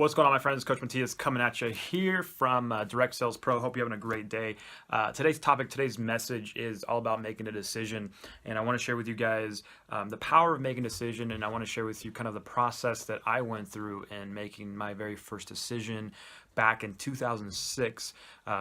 What's going on, my friends? Coach Matias coming at you here from Direct Sales Pro. Hope you're having a great day. Today's message is all about making a decision, and I want to share with you guys the power of making a decision, and I want to share with you kind of the process that I went through in making my very first decision back in 2006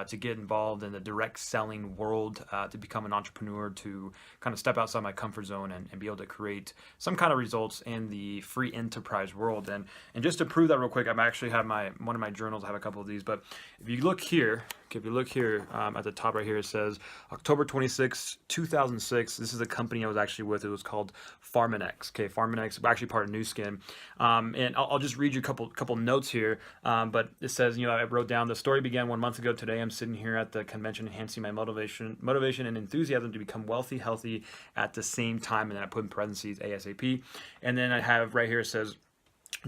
to get involved in the direct selling world, to become an entrepreneur, to kind of step outside my comfort zone and be able to create some kind of results in the free enterprise world. And just to prove that real quick, I actually have one of my journals. I have a couple of these, but if you look here, at the top right here, it says October 26, 2006. This is a company I was actually with. It was called Pharmanex. Okay, Pharmanex, actually part of Nu Skin. And I'll just read you a couple notes here. But it says, I wrote down, the story began 1 month ago today. I'm sitting here at the convention enhancing my motivation and enthusiasm to become wealthy, healthy at the same time. And then I put in parentheses ASAP. And then I have right here, it says,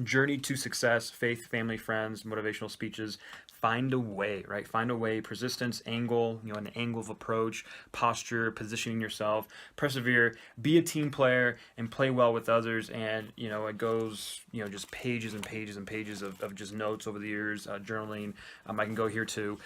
journey to success, faith, family, friends, motivational speeches. Find a way, right? Find a way, persistence, angle, an angle of approach, posture, positioning yourself, persevere, be a team player, and play well with others. And, it goes, just pages and pages and pages of just notes over the years, journaling. I can go here to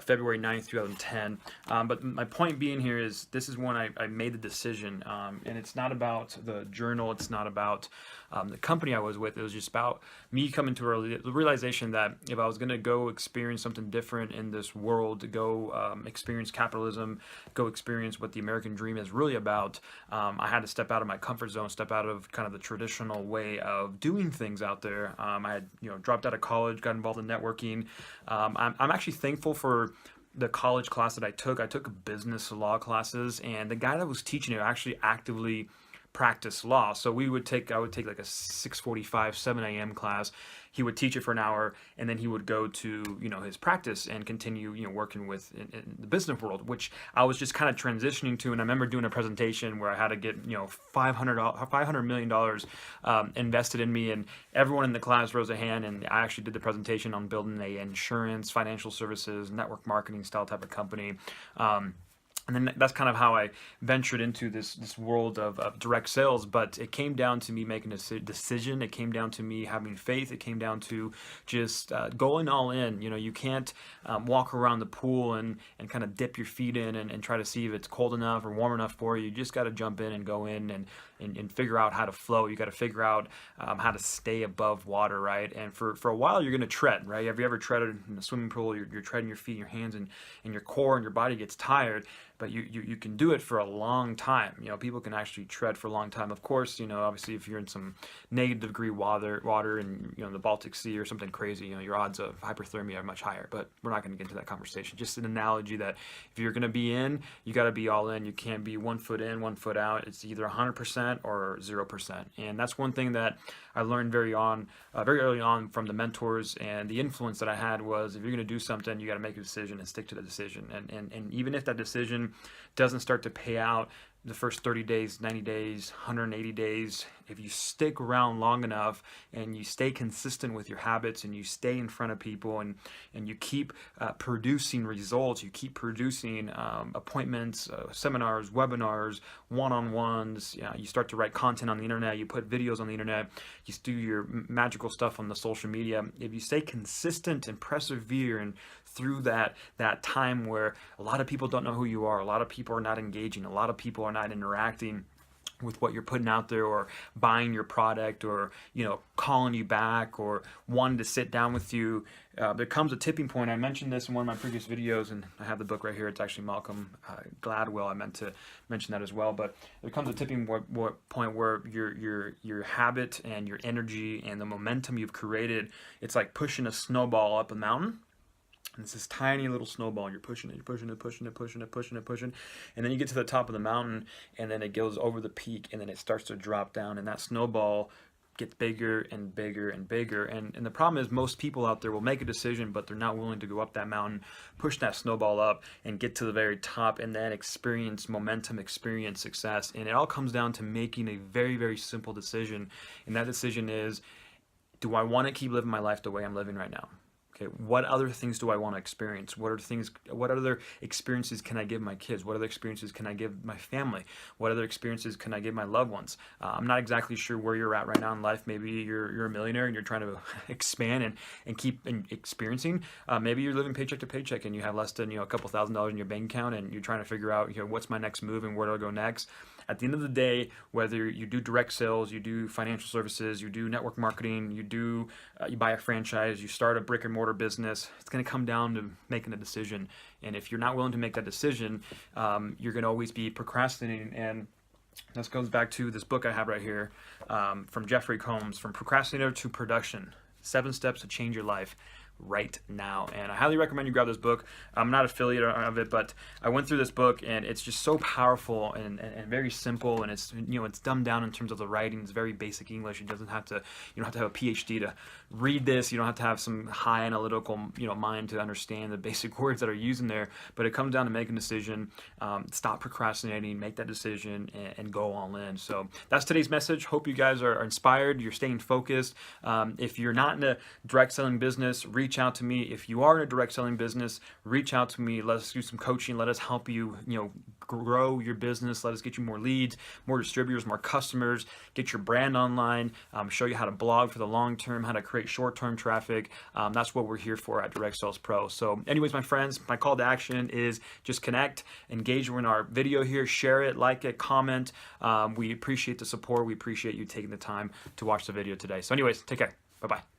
February 9th, 2010. But my point being here is this is when I made the decision. And it's not about the journal. It's not about the company I was with. It was just about me coming to a realization that if I was going to go experience something different in this world, to go experience capitalism, go experience what the American dream is really about, I had to step out of my comfort zone, step out of kind of the traditional way of doing things out there. I had dropped out of college, got involved in networking. I'm actually thankful for the college class that I took. I took business law classes, and the guy that was teaching it actually actively practice law. So I would take like a 6:45, 7 a.m. class. He would teach it for an hour, and then he would go to, his practice and continue, working with in the business world, which I was just kind of transitioning to. And I remember doing a presentation where I had to get, $500 million invested in me, and everyone in the class rose a hand, and I actually did the presentation on building a insurance, financial services, network marketing style type of company. And then that's kind of how I ventured into this world of direct sales. But it came down to me making a decision. It came down to me having faith. It came down to just going all in. You can't walk around the pool and kind of dip your feet in and try to see if it's cold enough or warm enough for you. You just got to jump in and go in and figure out how to flow. You got to figure out how to stay above water, right? And for a while, you're going to tread, right? Have you ever treaded in a swimming pool? You're treading your feet, your hands, and your core, and your body gets tired. But you can do it for a long time. People can actually tread for a long time. Of course, obviously if you're in some negative degree water in the Baltic Sea or something crazy, your odds of hyperthermia are much higher. But we're not going to get into that conversation. Just an analogy that if you're going to be in, you got to be all in. You can't be 1 foot in, 1 foot out. It's either 100% or 0%. And that's one thing that I learned very early on from the mentors, and the influence that I had was, if you're going to do something, you got to make a decision and stick to the decision. And even if that decision doesn't start to pay out the first 30 days, 90 days, 180 days, if you stick around long enough and you stay consistent with your habits and you stay in front of people and you keep producing results, you keep producing appointments, seminars, webinars, one-on-ones, you start to write content on the internet, you put videos on the internet, you do your magical stuff on the social media. If you stay consistent and persevere and through that time where a lot of people don't know who you are, a lot of people are not engaging, a lot of people are not interacting with what you're putting out there, or buying your product, or calling you back, or wanting to sit down with you, there comes a tipping point. I mentioned this in one of my previous videos, and I have the book right here. It's actually Malcolm Gladwell. I meant to mention that as well. But there comes a tipping point where your habit and your energy and the momentum you've created, it's like pushing a snowball up a mountain. And it's this tiny little snowball. You're pushing it, pushing it. And then you get to the top of the mountain, and then it goes over the peak, and then it starts to drop down. And that snowball gets bigger and bigger and bigger. And the problem is, most people out there will make a decision, but they're not willing to go up that mountain, push that snowball up, and get to the very top, and then experience momentum, experience success. And it all comes down to making a very, very simple decision. And that decision is, do I want to keep living my life the way I'm living right now? Okay, what other things do I want to experience? What other experiences can I give my kids? What other experiences can I give my family? What other experiences can I give my loved ones? I'm not exactly sure where you're at right now in life. Maybe you're a millionaire and you're trying to expand and keep experiencing. Maybe you're living paycheck to paycheck and you have less than, a couple $1,000s in your bank account, and you're trying to figure out, what's my next move and where do I go next. At the end of the day, whether you do direct sales, you do financial services, you do network marketing, you buy a franchise, you start a brick and mortar business, it's going to come down to making a decision. And if you're not willing to make that decision, you're going to always be procrastinating. And this goes back to this book I have right here, from Jeffrey Combs, From Procrastinator to Production: 7 Steps to Change Your Life Right Now. And I highly recommend you grab this book. I'm not an affiliate of it, but I went through this book and it's just so powerful and very simple, and it's it's dumbed down in terms of the writing. It's very basic English. It doesn't have to, you don't have to have a PhD to read this. You don't have to have some high analytical mind to understand the basic words that are used in there, but it comes down to making a decision, stop procrastinating, make that decision, and go all in. So that's today's message. Hope you guys are inspired. You're staying focused. If you're not in a direct selling business, reach out to me. If you are in a direct selling business, reach out to me. Let us do some coaching. Let us help you, grow your business. Let us get you more leads, more distributors, more customers, get your brand online, show you how to blog for the long term, how to create short-term traffic. That's what we're here for at Direct Sales Pro. So anyways, my friends, my call to action is just connect, engage in our video here, share it, like it, comment. We appreciate the support. We appreciate you taking the time to watch the video today. So anyways, take care. Bye-bye.